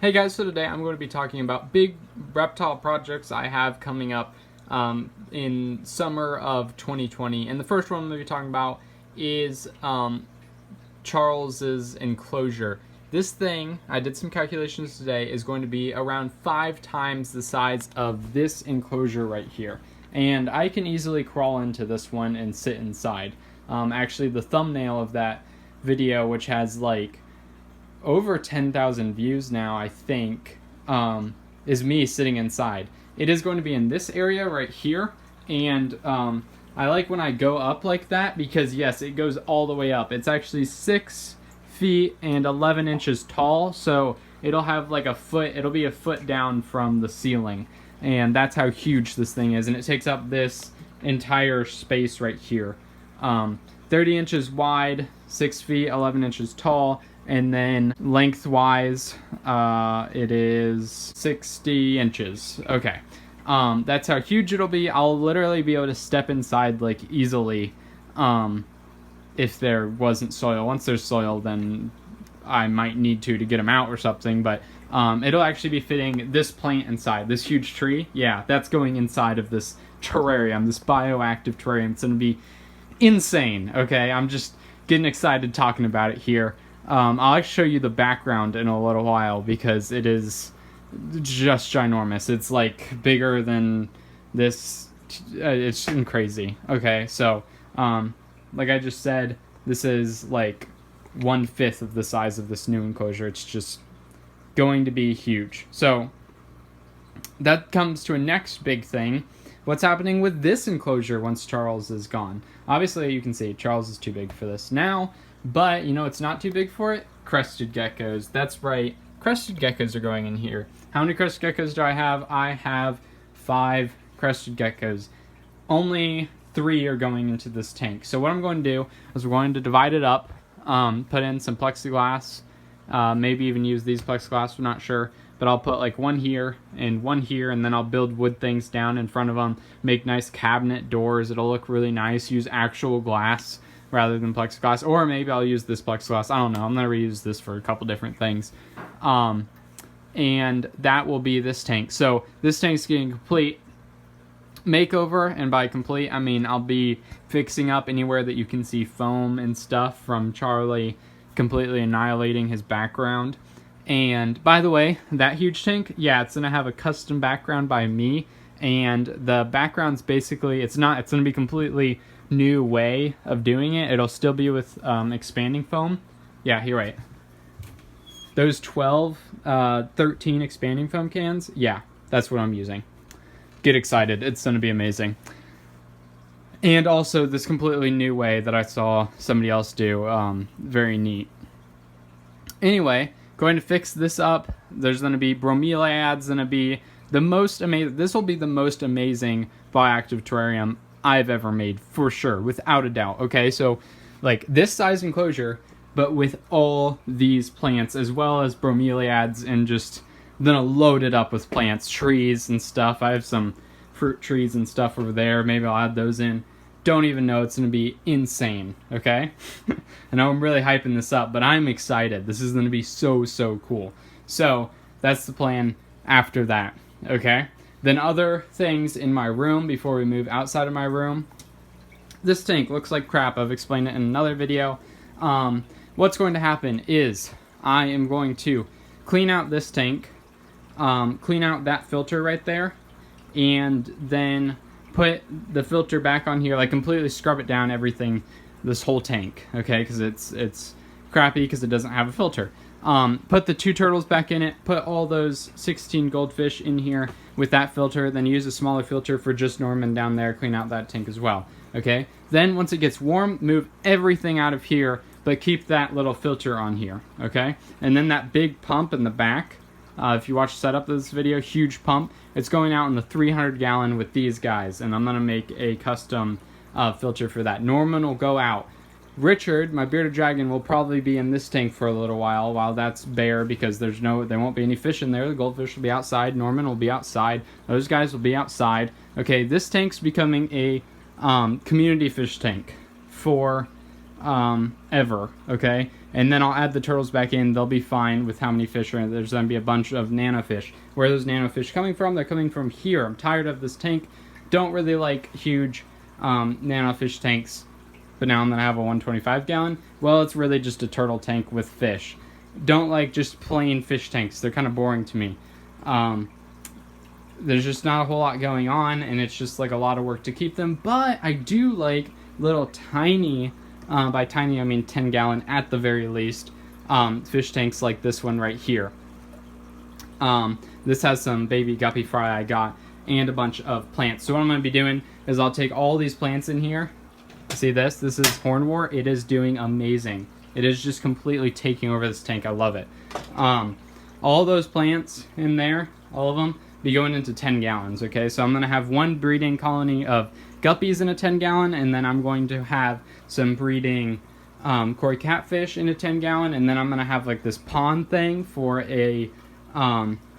Hey guys, so today I'm going to be talking about big reptile projects I have coming up in summer of 2020. And the first one I'm going to be talking about is Charles's enclosure. This thing, I did some calculations today, is going to be around 5 times the size of this enclosure right here. And I can easily crawl into this one and sit inside. Actually, the thumbnail of that video, which has like over 10,000 views now, I think, is me sitting inside. It is going to be in this area right here, and I like when I go up like that because, yes, it goes all the way up. It's actually 6 feet and 11 inches tall, so it'll have like a foot, it'll be a foot down from the ceiling, and that's how huge this thing is, and it takes up this entire space right here. 30 inches wide, 6 feet, 11 inches tall, and then lengthwise, it is 60 inches. Okay. That's how huge it'll be. I'll literally be able to step inside, like, easily, if there wasn't soil. Once there's soil, then I might need to get them out or something, but it'll actually be fitting this plant inside. This huge tree, yeah, that's going inside of this terrarium, this bioactive terrarium. It's going to be insane, okay? I'm just getting excited talking about it here. I'll actually show you the background in a little while because it is just ginormous. It's like bigger than this. It's crazy. Okay, so like I just said, this is like 1/5 of the size of this new enclosure. It's just going to be huge. So that comes to a next big thing. What's happening with this enclosure once Charles is gone? Obviously, you can see Charles is too big for this now. But, you know, it's not too big for it? Crested geckos. That's right. Crested geckos are going in here. How many crested geckos do I have? I have 5 crested geckos. Only 3 are going into this tank. So what I'm going to do is we're going to divide it up, put in some plexiglass, maybe even use these plexiglass, I'm not sure. But I'll put like one here, and then I'll build wood things down in front of them, make nice cabinet doors. It'll look really nice. Use actual glass rather than plexiglass, or maybe I'll use this plexiglass. I don't know. I'm going to reuse this for a couple different things. And that will be this tank. So this tank's getting complete makeover, and by complete, I mean I'll be fixing up anywhere that you can see foam and stuff from Charlie completely annihilating his background. And by the way, that huge tank, yeah, it's going to have a custom background by me, and the background's basically, it's going to be completely new way of doing it. It'll still be with expanding foam. Yeah, you're right. Those 13 expanding foam cans, yeah, that's what I'm using. Get excited. It's going to be amazing. And also this completely new way that I saw somebody else do. Very neat. Anyway, going to fix this up. There's going to be bromeliads, going to be the most amazing. This will be the most amazing bioactive terrarium I've ever made, for sure, without a doubt. Okay, so like this size enclosure, but with all these plants as well as bromeliads, and just gonna load it up with plants, trees and stuff. I have some fruit trees and stuff over there. Maybe I'll add those in. Don't even know. It's gonna be insane. Okay, I know I'm really hyping this up, but I'm excited. This is gonna be so cool. So that's the plan after that. Okay. Then other things in my room before we move outside of my room. This tank looks like crap. I've explained it in another video. What's going to happen is I am going to clean out this tank, clean out that filter right there, and then put the filter back on here, like completely scrub it down, everything, this whole tank, okay, because it's crappy because it doesn't have a filter. Put the 2 turtles back in it, put all those 16 goldfish in here with that filter, then use a smaller filter for just Norman down there, clean out that tank as well, okay? Then once it gets warm, move everything out of here, but keep that little filter on here, okay? And then that big pump in the back, if you watch the setup of this video, huge pump, it's going out in the 300 gallon with these guys, and I'm gonna make a custom filter for that. Norman will go out. Richard, my bearded dragon, will probably be in this tank for a little while that's bare because there won't be any fish in there. The goldfish will be outside. Norman will be outside. Those guys will be outside. Okay, this tank's becoming a community fish tank for ever, okay? And then I'll add the turtles back in. They'll be fine with how many fish are in. There's going to be a bunch of nanofish. Where are those nanofish coming from? They're coming from here. I'm tired of this tank. Don't really like huge nanofish tanks. But now I'm going to have a 125 gallon. Well, it's really just a turtle tank with fish. Don't like just plain fish tanks. They're kind of boring to me. There's just not a whole lot going on, and it's just like a lot of work to keep them. But I do like little tiny, by tiny I mean 10 gallon at the very least, fish tanks like this one right here. This has some baby guppy fry I got and a bunch of plants. So what I'm going to be doing is I'll take all these plants in here. See this? This is hornwort. It is doing amazing. It is just completely taking over this tank. I love it. All those plants in there, all of them, be going into 10 gallons, okay? So I'm going to have one breeding colony of guppies in a 10 gallon, and then I'm going to have some breeding koi catfish in a 10 gallon, and then I'm going to have like this pond thing for a,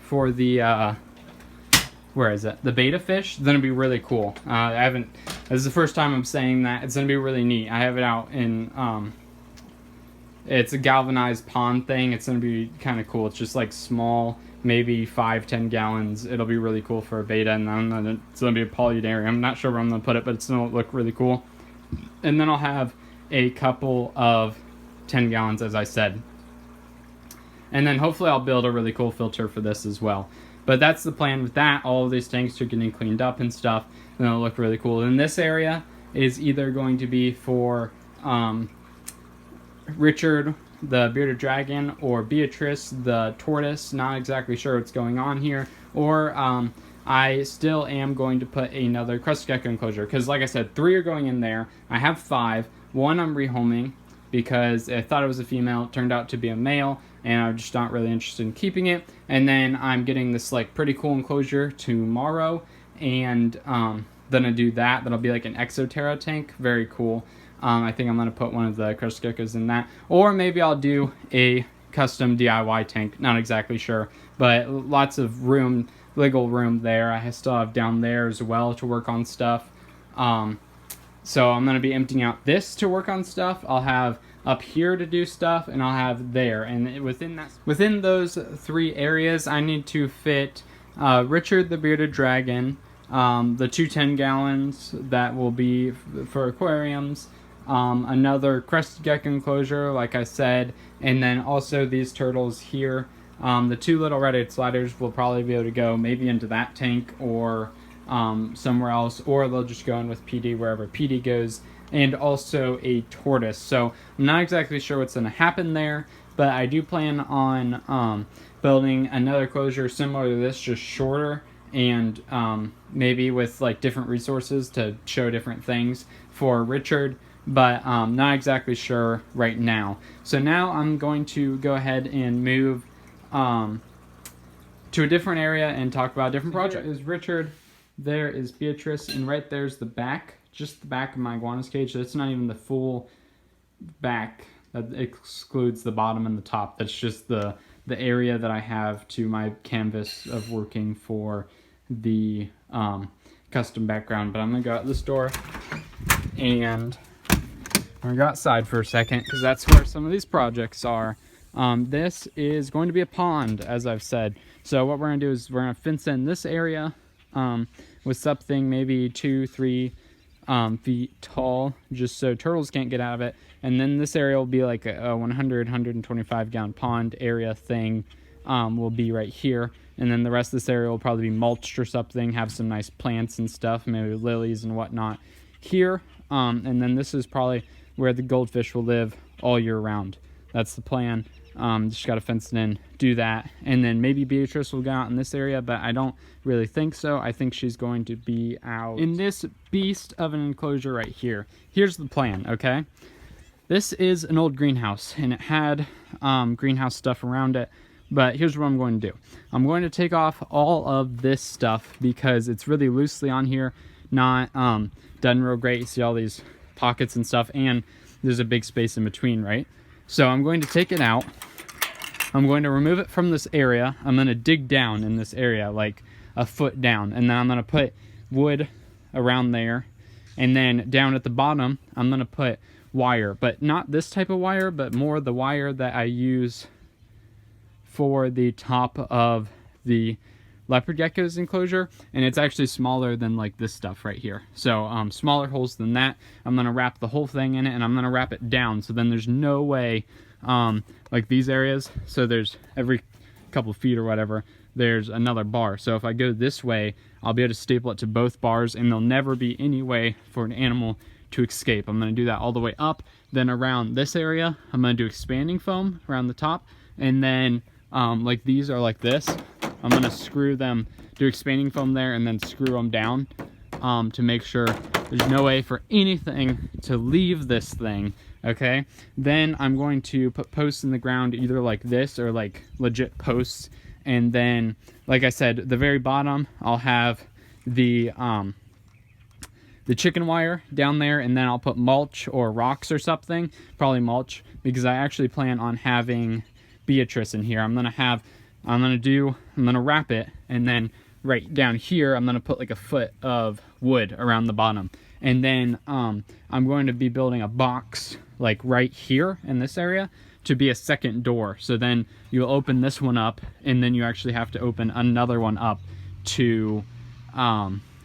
for the, where is it? The betta fish. It's going to be really cool. This is the first time I'm saying that. It's going to be really neat. I have it out in, it's a galvanized pond thing. It's going to be kind of cool. It's just like small, maybe 5-10 gallons. It'll be really cool for a betta, and then it's going to be a polyudarium. I'm not sure where I'm going to put it, but it's going to look really cool. And then I'll have a couple of 10 gallons, as I said. And then hopefully I'll build a really cool filter for this as well. But that's the plan with that. All of these tanks are getting cleaned up and stuff, and it'll look really cool. And this area is either going to be for Richard, the bearded dragon, or Beatrice, the tortoise. Not exactly sure what's going on here. Or I still am going to put another crested gecko enclosure, because like I said, 3 are going in there. I have 5. 1 I'm rehoming because I thought it was a female. It turned out to be a male, and I'm just not really interested in keeping it. And then I'm getting this like pretty cool enclosure tomorrow, and then I do that. That'll be like an Exoterra tank. Very cool. I think I'm going to put one of the crested geckos in that. Or maybe I'll do a custom DIY tank. Not exactly sure. But lots of room, legal room there. I still have down there as well to work on stuff. So I'm going to be emptying out this to work on stuff. I'll have up here to do stuff, and I'll have there. And within those 3 areas, I need to fit Richard the bearded dragon, the 2 10 gallons that will be for aquariums, another crested gecko enclosure, like I said, and then also these turtles here. The 2 little red-eyed sliders will probably be able to go maybe into that tank or somewhere else, or they'll just go in with PD wherever PD goes, and also a tortoise. So I'm not exactly sure what's going to happen there, but I do plan on building another closure similar to this, just shorter, and maybe with like different resources to show different things for Richard, but not exactly sure right now. So now I'm going to go ahead and move to a different area and talk about a different project. Here is Richard, there is Beatrice, and right there's the back, just the back of my iguana's cage. That's not even the full back. That excludes the bottom and the top. That's just the area that I have to my canvas of working for the custom background. But I'm going to go out this door, and I'm going to go outside for a second, because that's where some of these projects are. This is going to be a pond, as I've said. So what we're going to do is we're going to fence in this area with something maybe 2-3 feet tall, just so turtles can't get out of it. And then this area will be like a 125 gallon pond area thing, will be right here. And then the rest of this area will probably be mulched or something, have some nice plants and stuff, maybe lilies and whatnot here. And then this is probably where the goldfish will live all year round. That's the plan. Just got to fence it in, do that. And then maybe Beatrice will go out in this area, but I don't really think so. I think she's going to be out in this beast of an enclosure right here. Here's the plan, okay? This is an old greenhouse, and it had greenhouse stuff around it. But here's what I'm going to do. I'm going to take off all of this stuff because it's really loosely on here, not done real great. You see all these pockets and stuff, and there's a big space in between, right? So I'm going to take it out. I'm going to remove it from this area. I'm going to dig down in this area, like a foot down, and then I'm going to put wood around there. And then down at the bottom, I'm going to put wire, but not this type of wire, but more the wire that I use for the top of the leopard gecko's enclosure, and it's actually smaller than like this stuff right here. So smaller holes than that. I'm gonna wrap the whole thing in it, and I'm gonna wrap it down, so then there's no way like these areas, so there's every couple feet or whatever there's another bar. So if I go this way, I'll be able to staple it to both bars, and there'll never be any way for an animal to escape. I'm going to do that all the way up. Then around this area, I'm going to do expanding foam around the top, and then like these are like this, I'm going to screw them, do expanding foam there, and then screw them down to make sure there's no way for anything to leave this thing. Okay, then I'm going to put posts in the ground, either like this or like legit posts, and then like I said, the very bottom I'll have the chicken wire down there, and then I'll put mulch or rocks or something, probably mulch, because I actually plan on having Beatrice in here. I'm gonna wrap it, and then right down here I'm gonna put like a foot of wood around the bottom, and then I'm going to be building a box like right here in this area to be a second door. So then you'll open this one up, and then you actually have to open another one up to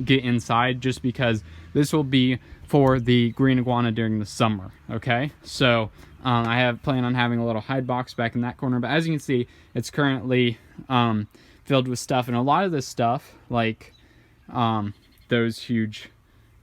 get inside, just because this will be for the green iguana during the summer. Okay, so I plan on having a little hide box back in that corner, but as you can see, it's currently filled with stuff, and a lot of this stuff, like those huge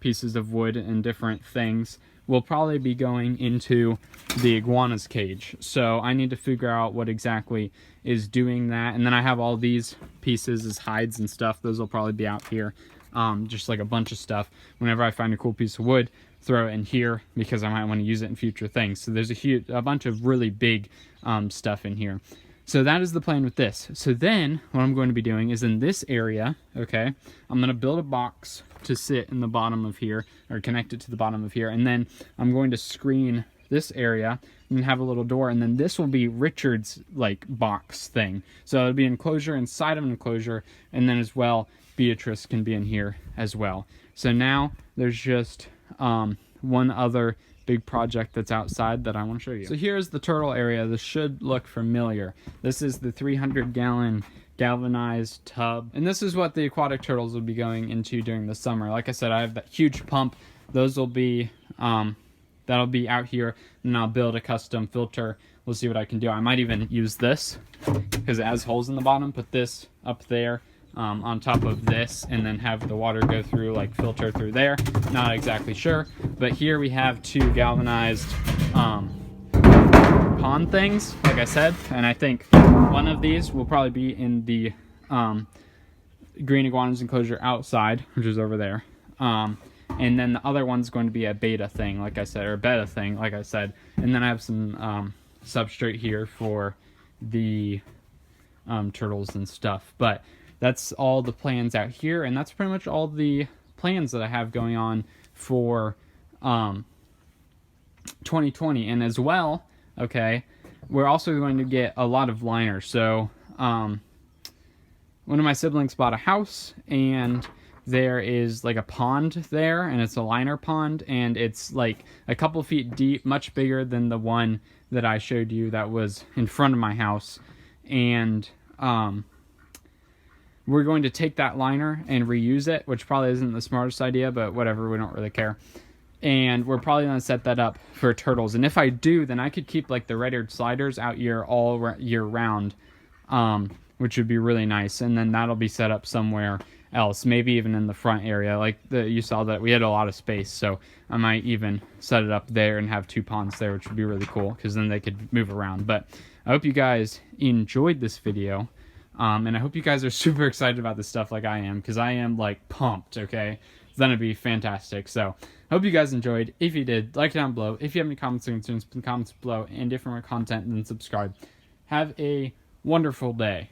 pieces of wood and different things, will probably be going into the iguana's cage. So I need to figure out what exactly is doing that, and then I have all these pieces as hides and stuff. Those will probably be out here, just like a bunch of stuff. Whenever I find a cool piece of wood, throw it in here, because I might want to use it in future things. So there's a bunch of really big stuff in here. So that is the plan with this. So then what I'm going to be doing is in this area, okay, I'm going to build a box to sit in the bottom of here, or connect it to the bottom of here, and then I'm going to screen this area and have a little door, and then this will be Richard's like box thing. So it'll be an enclosure inside of an enclosure, and then as well Beatrice can be in here as well. So now there's just one other big project that's outside that I want to show you. So here's the turtle area. This should look familiar. This is the 300-gallon galvanized tub, and this is what the aquatic turtles will be going into during the summer. Like I said, I have that huge pump. Those will be that'll be out here, and I'll build a custom filter. We'll see what I can do. I might even use this because it has holes in the bottom. Put this up there on top of this, and then have the water go through, like filter through there. Not exactly sure, but here we have two galvanized pond things, like I said, and I think one of these will probably be in the green iguana's enclosure outside, which is over there, and then the other one's going to be a beta thing, like I said, or betta thing, like I said, and then I have some substrate here for the turtles and stuff. But that's all the plans out here, and that's pretty much all the plans that I have going on for 2020. And as well, okay, we're also going to get a lot of liners. So one of my siblings bought a house, and there is like a pond there, and it's a liner pond, and it's like a couple feet deep, much bigger than the one that I showed you that was in front of my house. And we're going to take that liner and reuse it, which probably isn't the smartest idea, but whatever, we don't really care. And we're probably going to set that up for turtles. And if I do, then I could keep like the red-eared sliders out here all year round, which would be really nice. And then that'll be set up somewhere else, maybe even in the front area. Like you saw that we had a lot of space, so I might even set it up there and have two ponds there, which would be really cool, because then they could move around. But I hope you guys enjoyed this video. And I hope you guys are super excited about this stuff like I am, because I am like pumped, okay? It's gonna be fantastic. So I hope you guys enjoyed. If you did, like it down below. If you have any comments or concerns, put the comments below, and different content, then subscribe. Have a wonderful day.